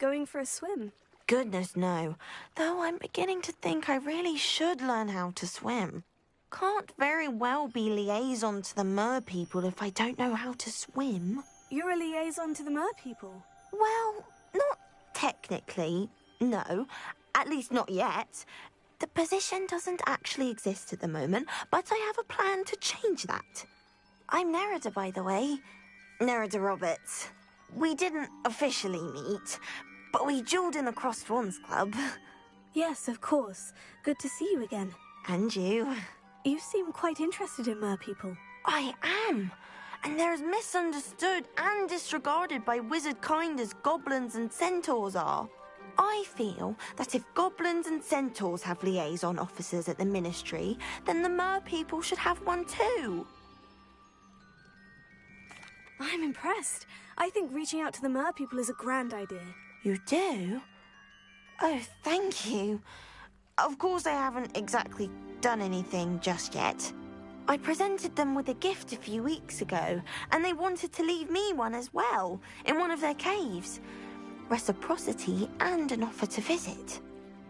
going for a swim? Goodness, no. Though I'm beginning to think I really should learn how to swim. Can't very well be liaison to the mer people if I don't know how to swim. You're a liaison to the mer people? Well, not technically, no. At least not yet. The position doesn't actually exist at the moment, but I have a plan to change that. I'm Nerida, by the way. Nerida Roberts. We didn't officially meet, but we duelled in the Cross Swans Club. Yes, of course. Good to see you again. And you. You seem quite interested in mer people. I am. And they're as misunderstood and disregarded by wizard kind as goblins and centaurs are. I feel that if goblins and centaurs have liaison officers at the ministry, then the mer people should have one too. I'm impressed. I think reaching out to the mer people is a grand idea. You do? Oh, thank you. Of course I haven't exactly done anything just yet. I presented them with a gift a few weeks ago, and they wanted to leave me one as well, in one of their caves. Reciprocity and an offer to visit.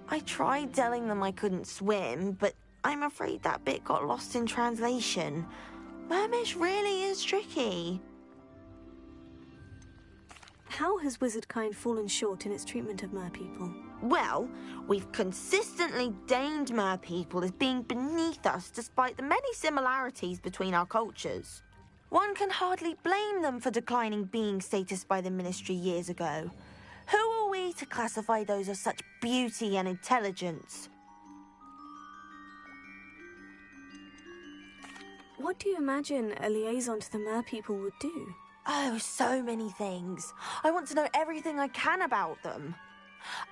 I tried telling them I couldn't swim, but I'm afraid that bit got lost in translation. Mermish really is tricky. How has wizardkind fallen short in its treatment of mer people? Well, we've consistently deemed mer people as being beneath us despite the many similarities between our cultures. One can hardly blame them for declining being status by the ministry years ago. Who are we to classify those of such beauty and intelligence? What do you imagine a liaison to the mer people would do? Oh, so many things. I want to know everything I can about them.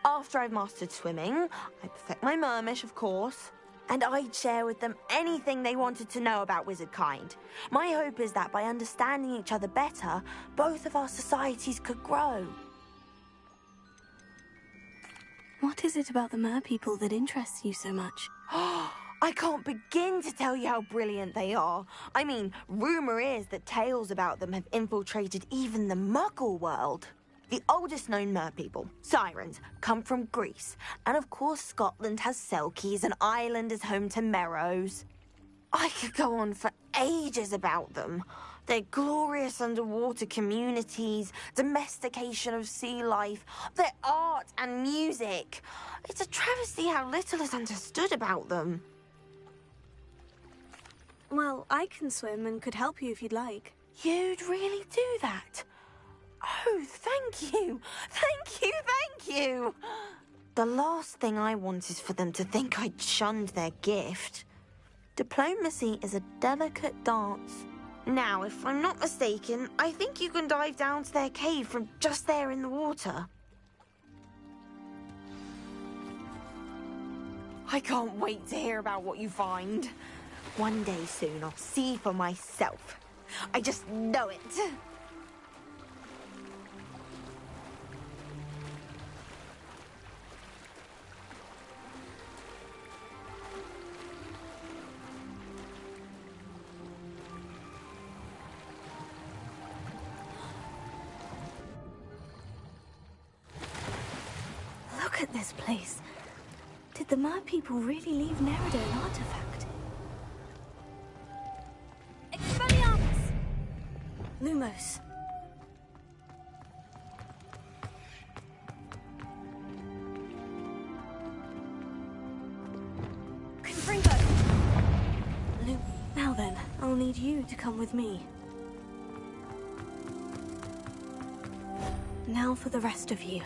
After I've mastered swimming, I perfect my mermish, of course, and I'd share with them anything they wanted to know about wizardkind. My hope is that by understanding each other better, both of our societies could grow. What is it about the mer people that interests you so much? I can't begin to tell you how brilliant they are. I mean, rumour is that tales about them have infiltrated even the Muggle world. The oldest known mer people, sirens, come from Greece. And of course Scotland has Selkies and Ireland is home to Merrows. I could go on for ages about them. Their glorious underwater communities, domestication of sea life, their art and music. It's a travesty how little is understood about them. Well, I can swim and could help you if you'd like. You'd really do that? Oh, thank you! Thank you, thank you! The last thing I want is for them to think I'd shunned their gift. Diplomacy is a delicate dance. Now, if I'm not mistaken, I think you can dive down to their cave from just there in the water. I can't wait to hear about what you find. One day soon, I'll see for myself. I just know it. Look at this place. Did the mer people really leave Nerida an artifact? Expelliarmus! Lumos. Confringo! Now then, I'll need you to come with me. Now for the rest of you.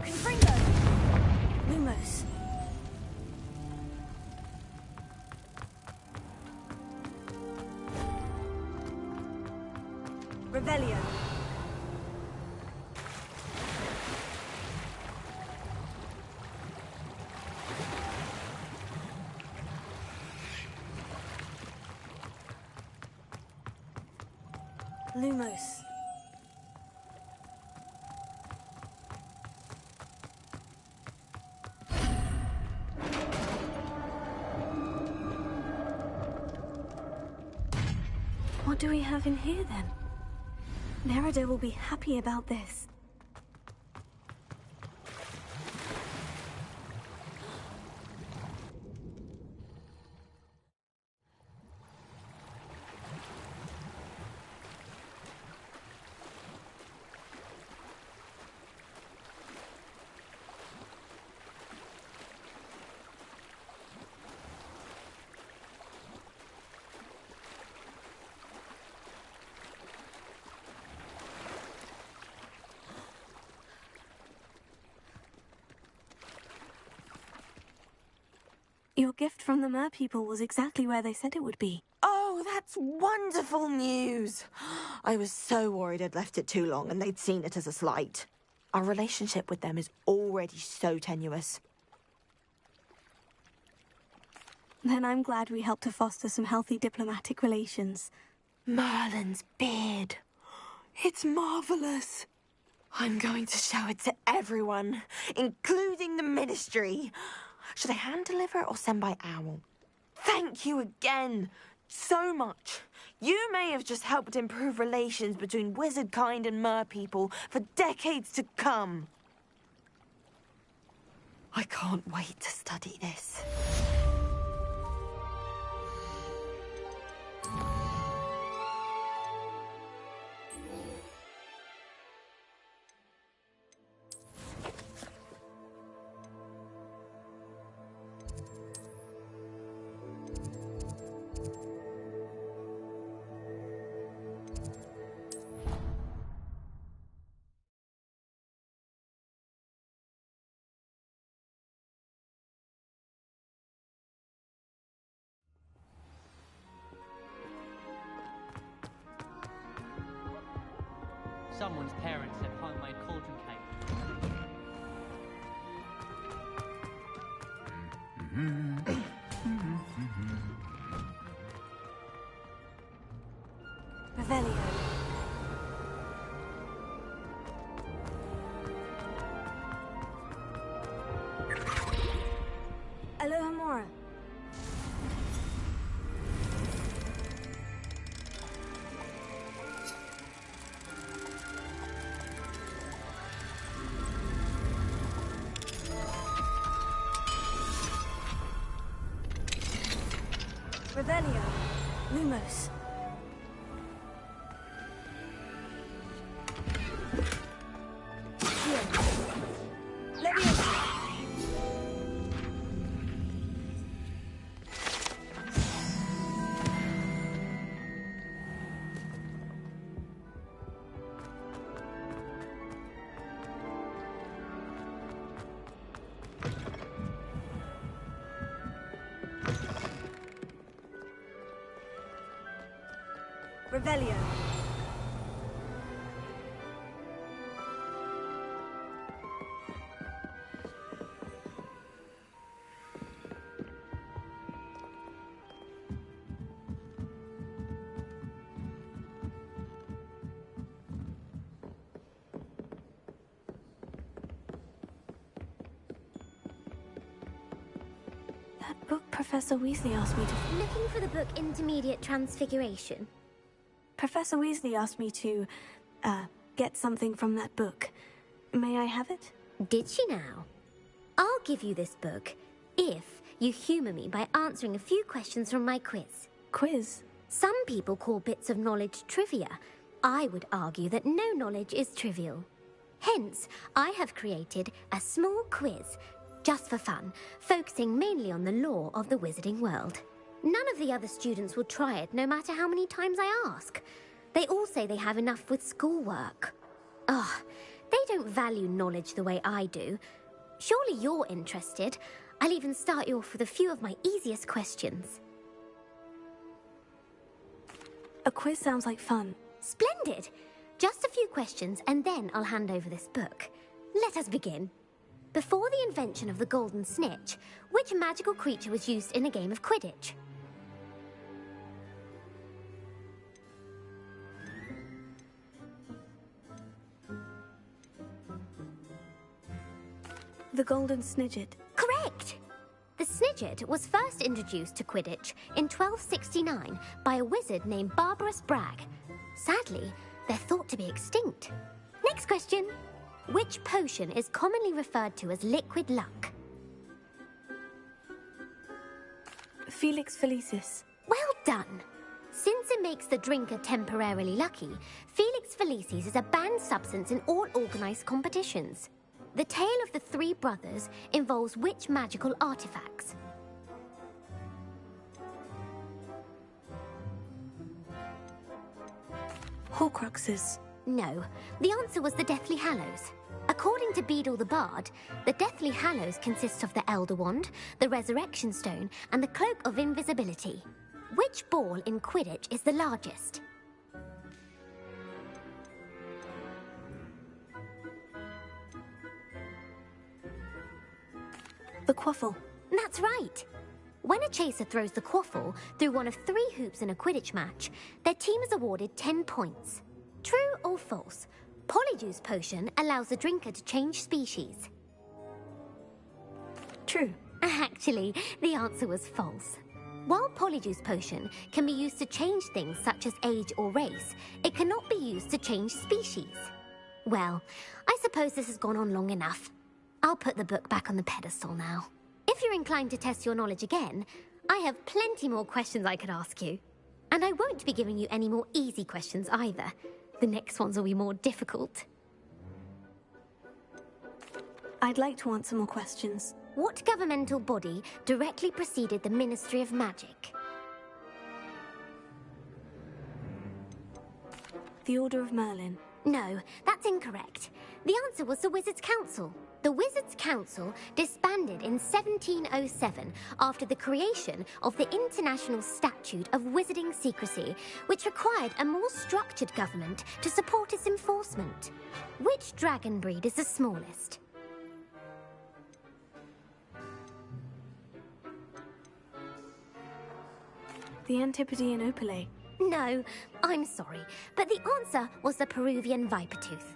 Confringo! Lumos. Revelio. Lumos. What do we have in here then? Nerida will be happy about this. Your gift from the Merpeople was exactly where they said it would be. Oh, that's wonderful news. I was so worried I'd left it too long and they'd seen it as a slight. Our relationship with them is already so tenuous. Then I'm glad we helped to foster some healthy diplomatic relations. Merlin's beard. It's marvelous. I'm going to show it to everyone, including the Ministry. Should I hand deliver or send by owl? Thank you again so much. You may have just helped improve relations between wizard kind and merpeople for decades to come. I can't wait to study this. Someone's parents have homemade cauldron cake. Revelio. Alohomora. Revelio. Lumos. Revelio. That book Professor Weasley asked me to... Looking for the book Intermediate Transfiguration? Professor Weasley asked me to, get something from that book. May I have it? Did she now? I'll give you this book if you humour me by answering a few questions from my quiz. Quiz? Some people call bits of knowledge trivia. I would argue that no knowledge is trivial. Hence, I have created a small quiz, just for fun, focusing mainly on the lore of the wizarding world. None of the other students will try it, no matter how many times I ask. They all say they have enough with schoolwork. Ugh, they don't value knowledge the way I do. Surely you're interested. I'll even start you off with a few of my easiest questions. A quiz sounds like fun. Splendid! Just a few questions, and then I'll hand over this book. Let us begin. Before the invention of the golden snitch, which magical creature was used in a game of Quidditch? The Golden Snidget. Correct! The Snidget was first introduced to Quidditch in 1269 by a wizard named Barbarous Bragg. Sadly, They're thought to be extinct. Next question. Which potion is commonly referred to as liquid luck? Felix Felicis. Well done. Since it makes the drinker temporarily lucky, Felix Felicis is a banned substance in all organised competitions. The tale of the three brothers involves which magical artifacts? Horcruxes. No, the answer was the Deathly Hallows. According to Beadle the Bard, the Deathly Hallows consists of the Elder Wand, the Resurrection Stone, and the Cloak of Invisibility. Which ball in Quidditch is the largest? The quaffle. That's right. When a chaser throws the quaffle through one of 3 hoops in a Quidditch match, their team is awarded 10 points. True or false? Polyjuice Potion allows the drinker to change species. True. Actually, the answer was false. While Polyjuice Potion can be used to change things such as age or race, it cannot be used to change species. Well, I suppose this has gone on long enough. I'll put the book back on the pedestal now. If you're inclined to test your knowledge again, I have plenty more questions I could ask you. And I won't be giving you any more easy questions either. The next ones will be more difficult. I'd like to answer more questions. What governmental body directly preceded the Ministry of Magic? The Order of Merlin. No, that's incorrect. The answer was the Wizards' Council. The Wizards' Council disbanded in 1707 after the creation of the International Statute of Wizarding Secrecy, which required a more structured government to support its enforcement. Which dragon breed is the smallest? The Antipodean Opale. No, I'm sorry, but the answer was the Peruvian Vipertooth.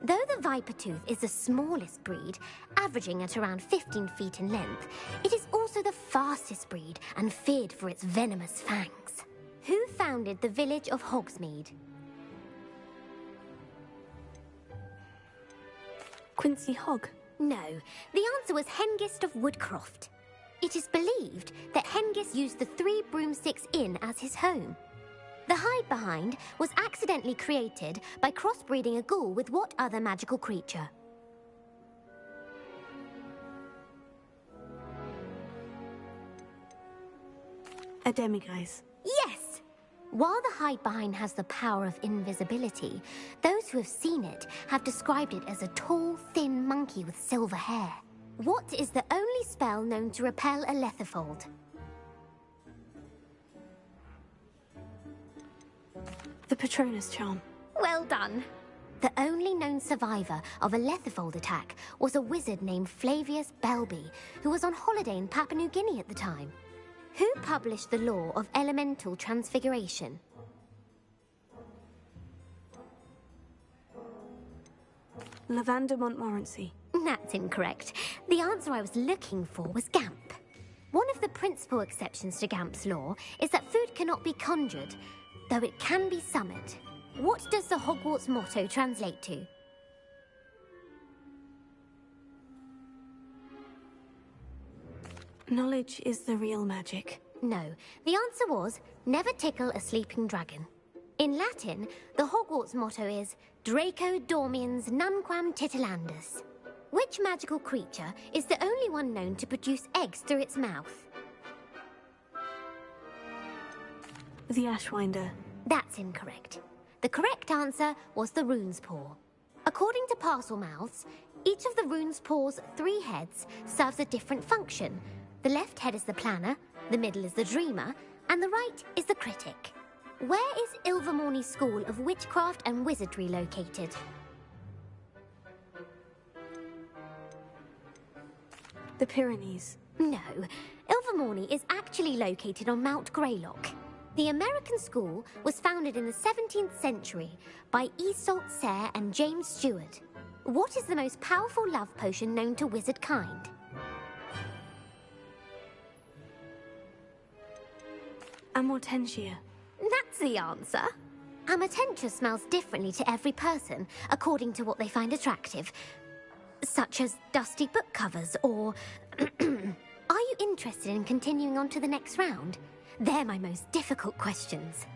Though the Vipertooth is the smallest breed, averaging at around 15 feet in length, it is also the fastest breed and feared for its venomous fangs. Who founded the village of Hogsmeade? Quincy Hogg. No, the answer was Hengist of Woodcroft. It is believed that Hengist used the 3 Broomsticks Inn as his home. The hide-behind was accidentally created by crossbreeding a ghoul with what other magical creature? A demiguise. Yes! While the hide-behind has the power of invisibility, those who have seen it have described it as a tall, thin monkey with silver hair. What is the only spell known to repel a lethifold? The Patronus charm. Well done. The only known survivor of a lethifold attack was a wizard named Flavius Belby, who was on holiday in Papua New Guinea at the time. Who published the law of elemental transfiguration? Lavender Montmorency. That's incorrect. The answer I was looking for was Gamp. One of the principal exceptions to Gamp's law is that food cannot be conjured, though it can be summoned. What does the Hogwarts motto translate to? Knowledge is the real magic. No, the answer was, never tickle a sleeping dragon. In Latin, the Hogwarts motto is, Draco dormiens nunquam titilandus. Which magical creature is the only one known to produce eggs through its mouth? The Ashwinder. That's incorrect. The correct answer was the Rune's Paw. According to Parselmouths, each of the Rune's Paw's 3 heads serves a different function. The left head is the planner, the middle is the dreamer, and the right is the critic. Where is Ilvermorny School of Witchcraft and Wizardry located? The Pyrenees. No, Ilvermorny is actually located on Mount Greylock. The American school was founded in the 17th century by Iseult Sayre and James Stewart. What is the most powerful love potion known to wizard kind? Amortentia. That's the answer. Amitentia smells differently to every person, according to what they find attractive. Such as dusty book covers, or... Are you interested in continuing on to the next round? They're my most difficult questions.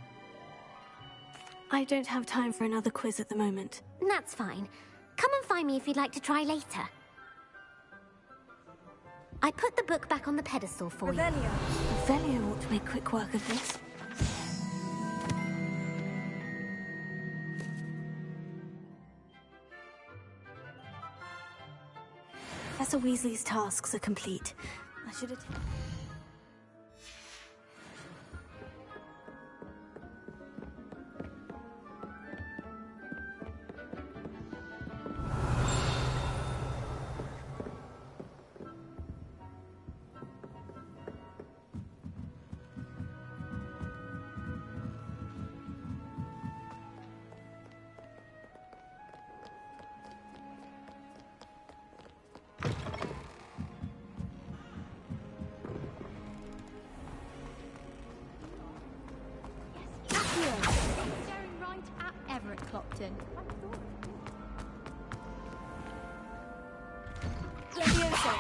I don't have time for another quiz at the moment. That's fine. Come and find me if you'd like to try later. I put the book back on the pedestal for you. Revelio ought to make quick work of this. Professor Weasley's tasks are complete. I should have... Staring right at Everett Clopton. Levioso!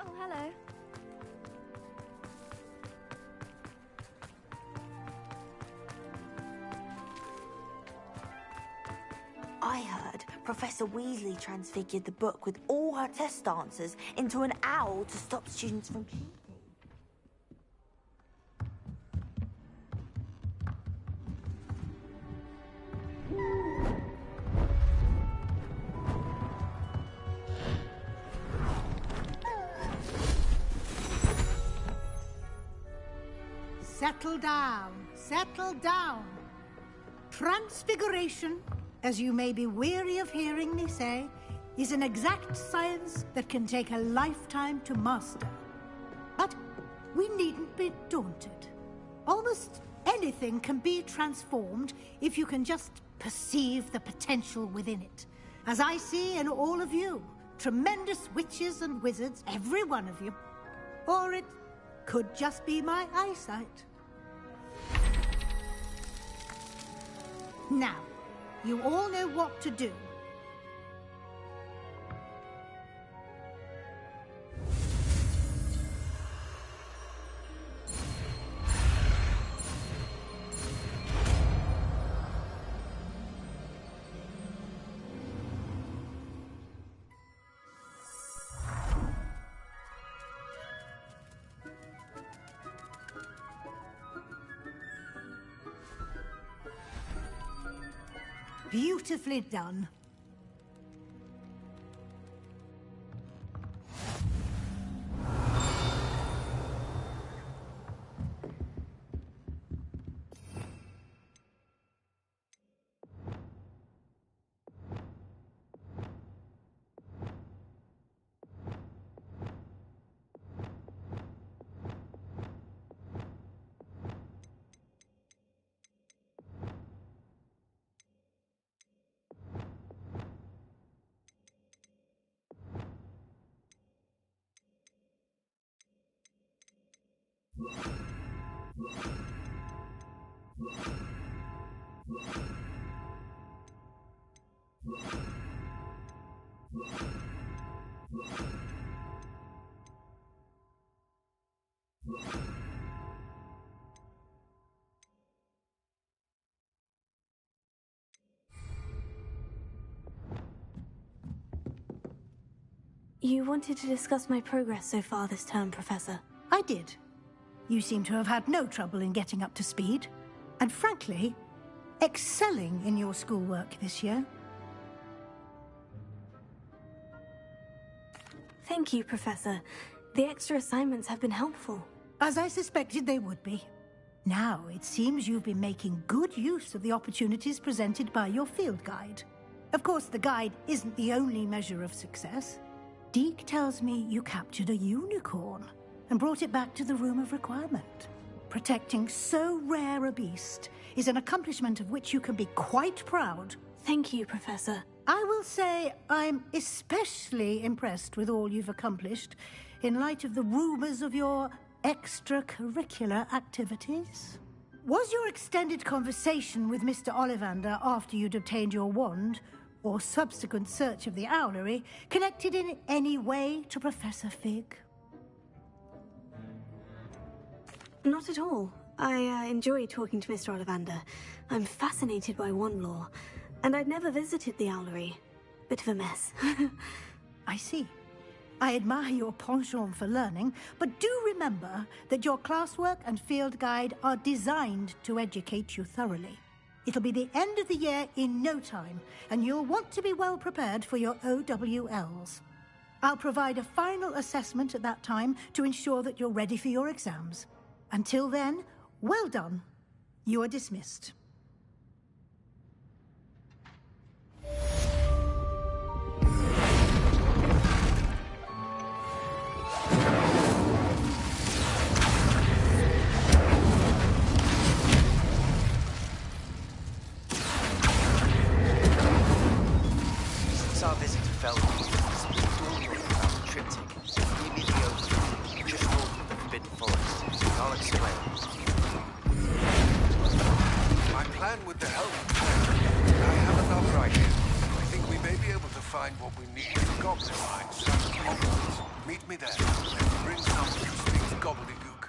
Oh, hello. I heard Professor Weasley transfigured the book with all her test answers into an owl to stop students from cheating. Settle down, settle down. Transfiguration, as you may be weary of hearing me say, is an exact science that can take a lifetime to master. But we needn't be daunted. Almost anything can be transformed if you can just perceive the potential within it. As I see in all of you, tremendous witches and wizards, every one of you. Or it could just be my eyesight. Now, you all know what to do. Beautifully done. You wanted to discuss my progress so far this term, Professor. I did. You seem to have had no trouble in getting up to speed. And frankly, excelling in your schoolwork this year. Thank you, Professor. The extra assignments have been helpful. As I suspected they would be. Now, it seems you've been making good use of the opportunities presented by your field guide. Of course, the guide isn't the only measure of success. Deke tells me you captured a unicorn and brought it back to the Room of Requirement. Protecting so rare a beast is an accomplishment of which you can be quite proud. Thank you, Professor. I will say I'm especially impressed with all you've accomplished in light of the rumors of your extracurricular activities. Was your extended conversation with Mr. Ollivander after you'd obtained your wand, or subsequent search of the owlery, connected in any way to Professor Fig? Not at all. I enjoy talking to Mr. Ollivander. I'm fascinated by wand lore, and I'd never visited the owlery. Bit of a mess. I see. I admire your penchant for learning, but do remember that your classwork and field guide are designed to educate you thoroughly. It'll be the end of the year in no time, and you'll want to be well prepared for your OWLs. I'll provide a final assessment at that time to ensure that you're ready for your exams. Until then, well done. You are dismissed. Since our visit to Feldon, it's been dawning about the triptych. Give me the overview. Just north of the Forbidden Forest. I'll explain. My plan with the help, I have another idea. I think we may be able to find what we need in the Goblin Mines south of Hogwarts. Meet me there, and bring someone who speaks gobbledygook.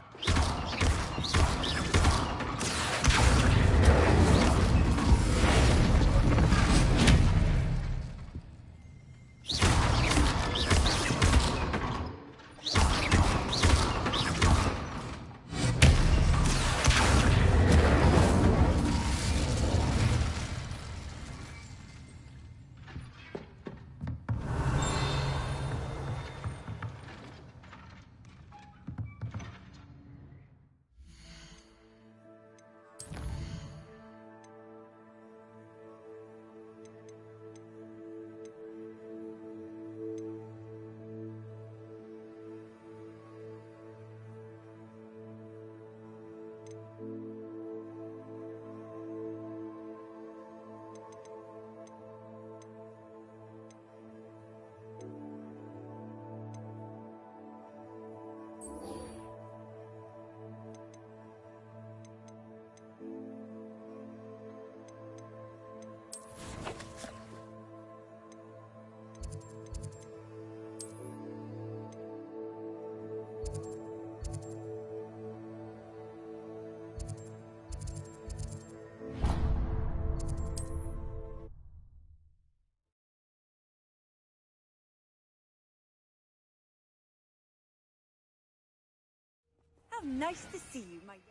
How nice to see you, my young...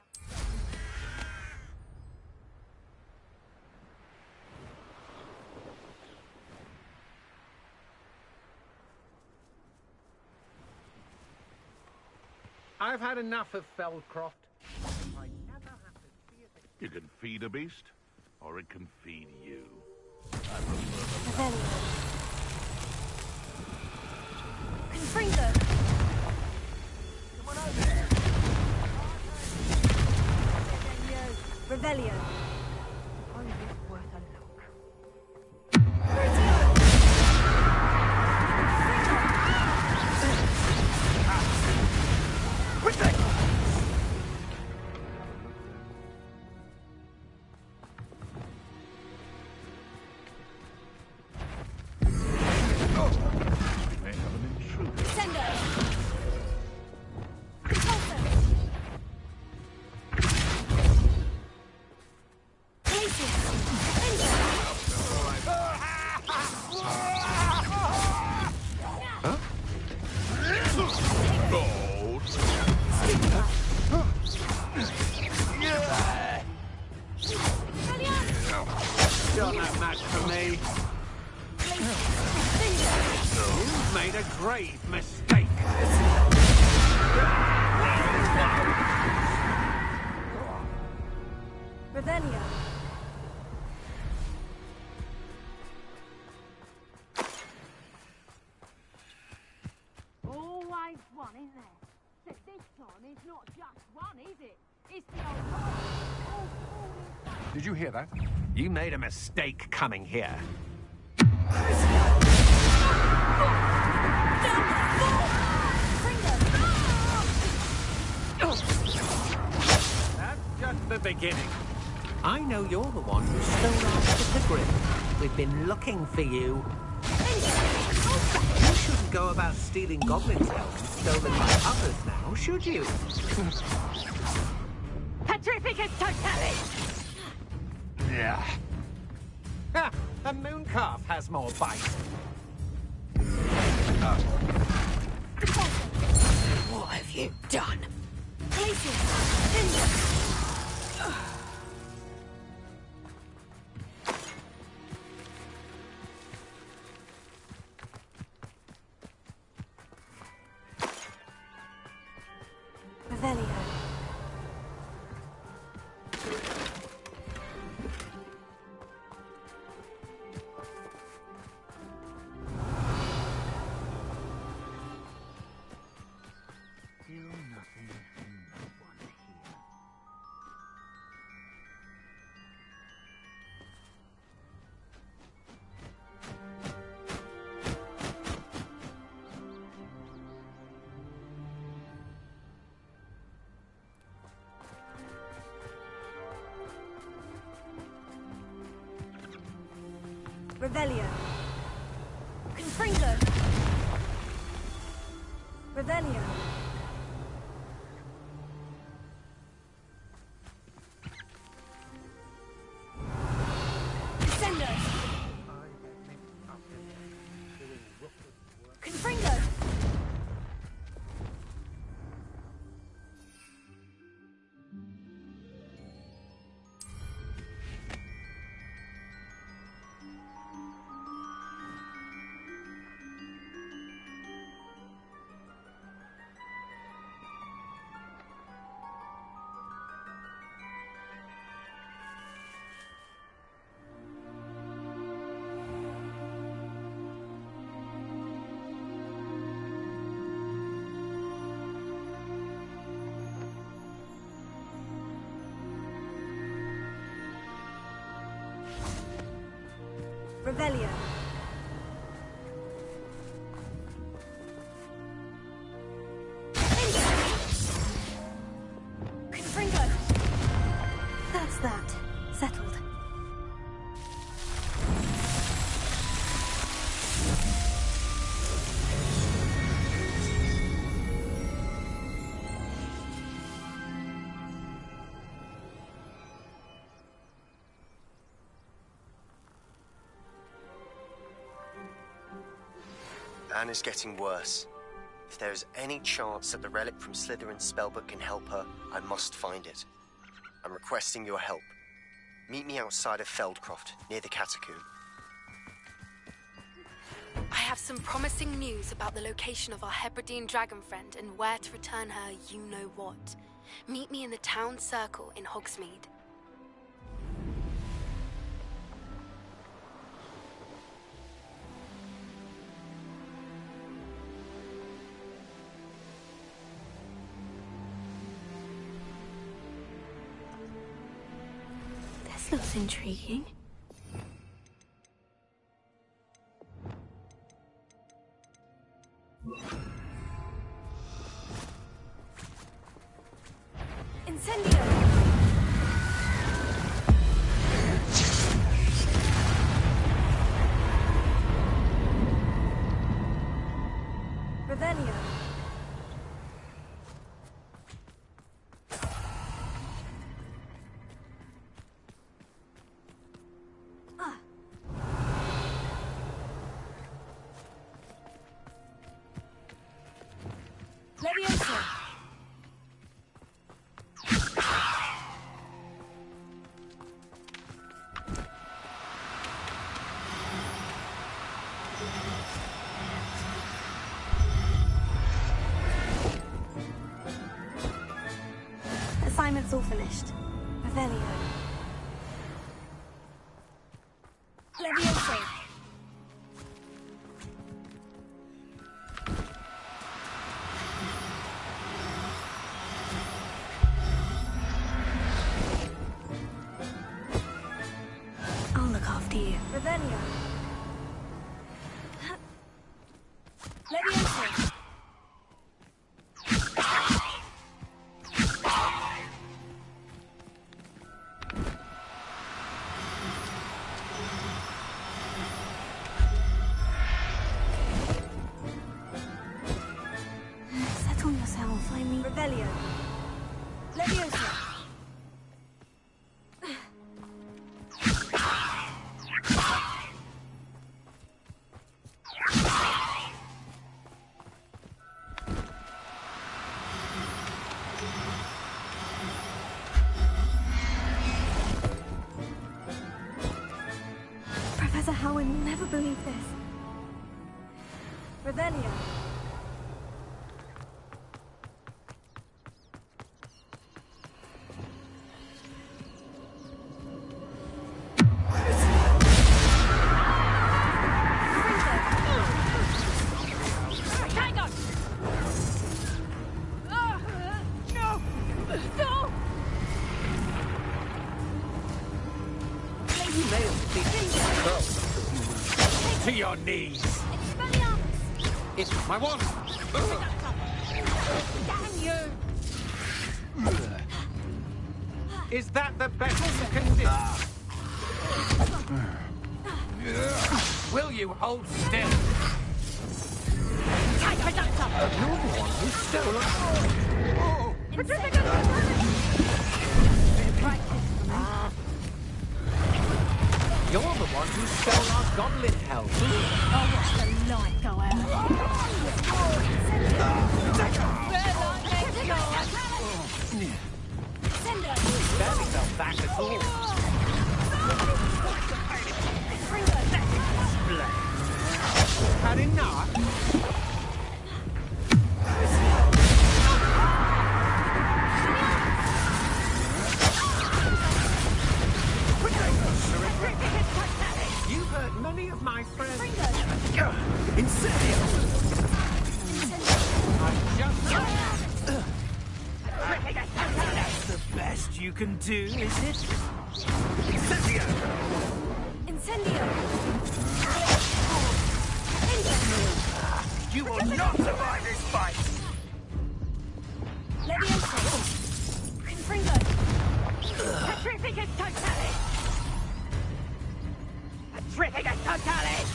I've had enough of Feldcroft. I never have to see it again. You can feed a beast, or it can feed you. Confringo! Come on over there! Revelio. Only worth a look. Quickly! May have an intruder. Sendo! You're no match for me. You've made a grave mistake. Revelio. Always one, isn't there? But this time it's not just one, is it? It's the old one. Did you hear that? You made a mistake coming here. That's just the beginning. I know you're the one who stole our Grip. We've been looking for you. You shouldn't go about stealing goblins' helms stolen by others now, should you? Petrificus totalis! Yeah. Ha! A mooncalf has more bite. What have you done? Revelio. Revelio. Confringo. Revelio. Descendo. Confringo. Revelio. Confringo. That's that. Settled. Anna's getting worse. If there is any chance that the relic from Slytherin's spellbook can help her, I must find it. I'm requesting your help. Meet me outside of Feldcroft, near the Catacomb. I have some promising news about the location of our Hebridean dragon friend and where to return her you-know-what. Meet me in the town circle in Hogsmeade. This looks intriguing. Incendio! Revelio. Levioso. Assignment's all finished. Revelio. Levioso. I'll look after you. Revelio. Levioso. Professor Howard will never believe this. Revelio. To your knees. It's my wand. Damn you! Is that the best you can do? Will you hold still? You're the one who stole us. You're the one who stole our goblin help. Oh, watch the light go out. Red light, let's go. Barely felt back at all. Had enough? You hurt many of my friends. Incendio! That's the best you can do, is it? Incendio! Incendio! You will not survive this fight! Leviosa! Confringo! Petrificus totalis! Petrificus totalis!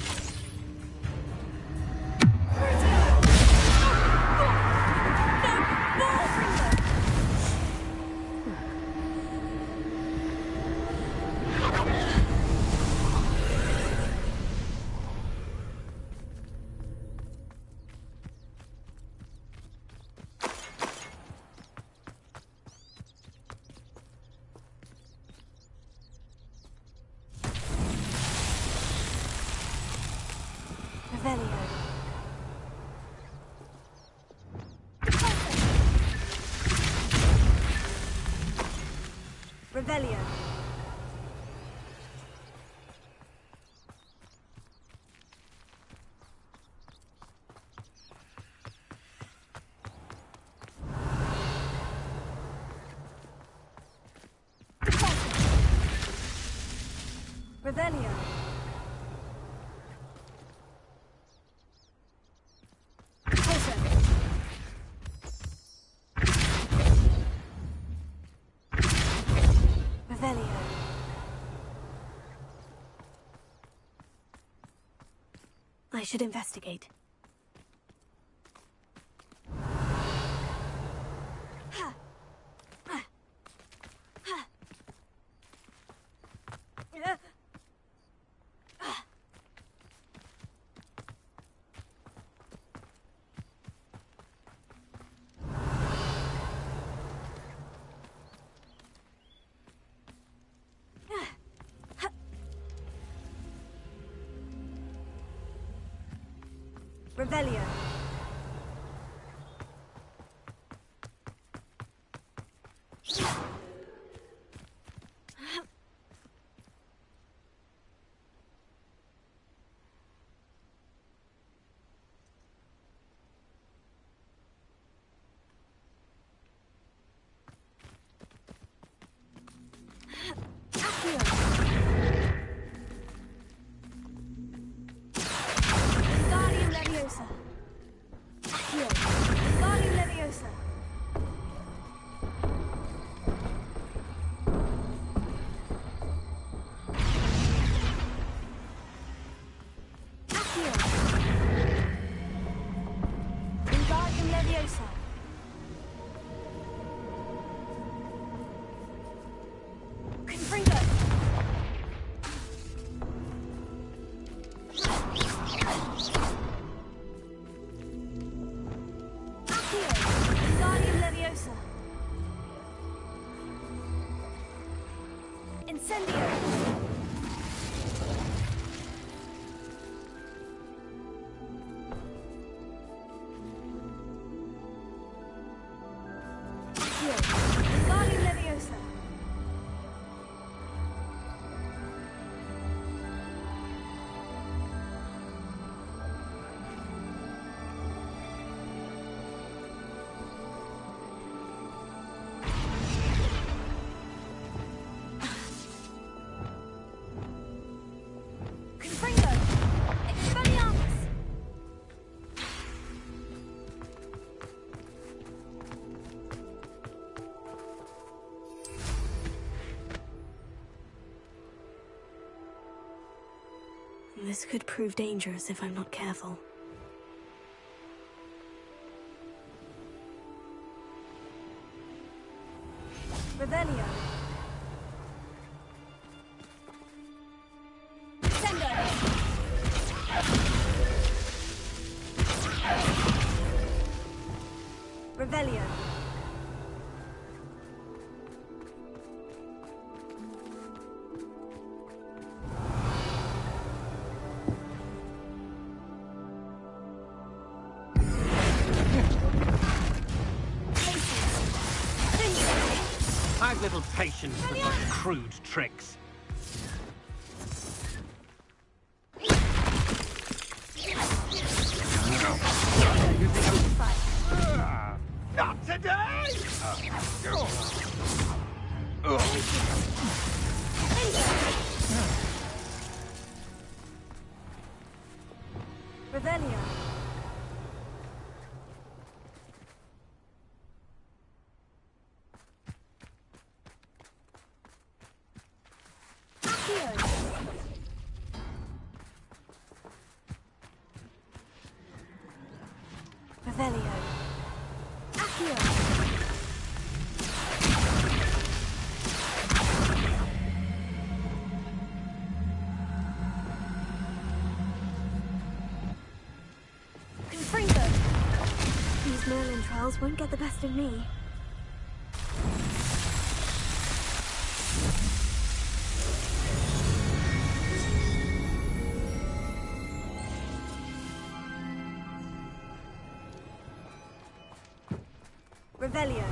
Revelio. Revelio. Revelio. Revelio. I should investigate. Revelio. Wingardium Leviosa. Accio. Wingardium Leviosa. Accio. Wingardium Leviosa. Confringo. Wingardium Leviosa. Incendio. This could prove dangerous if I'm not careful. Revelio. Revelio. I've little patience for such crude tricks. Not today! Revelio. Revelio. Accio. Confringo. These Merlin trials won't get the best of me. Revelio.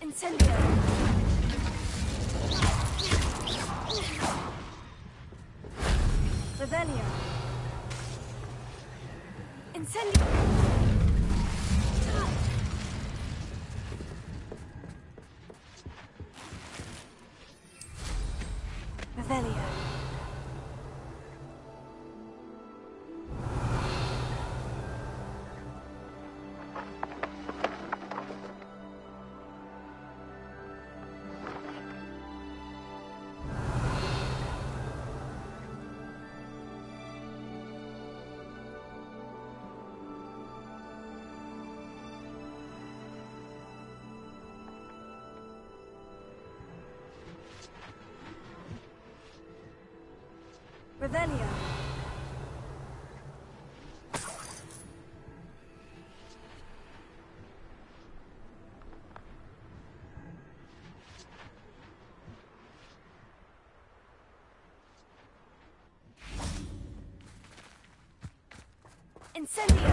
Incendio. Revelio. Incendio. Revelio. Revelio. Incendio.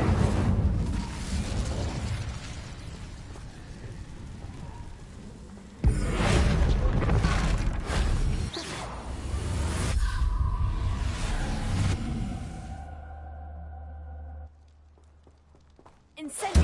Incendio.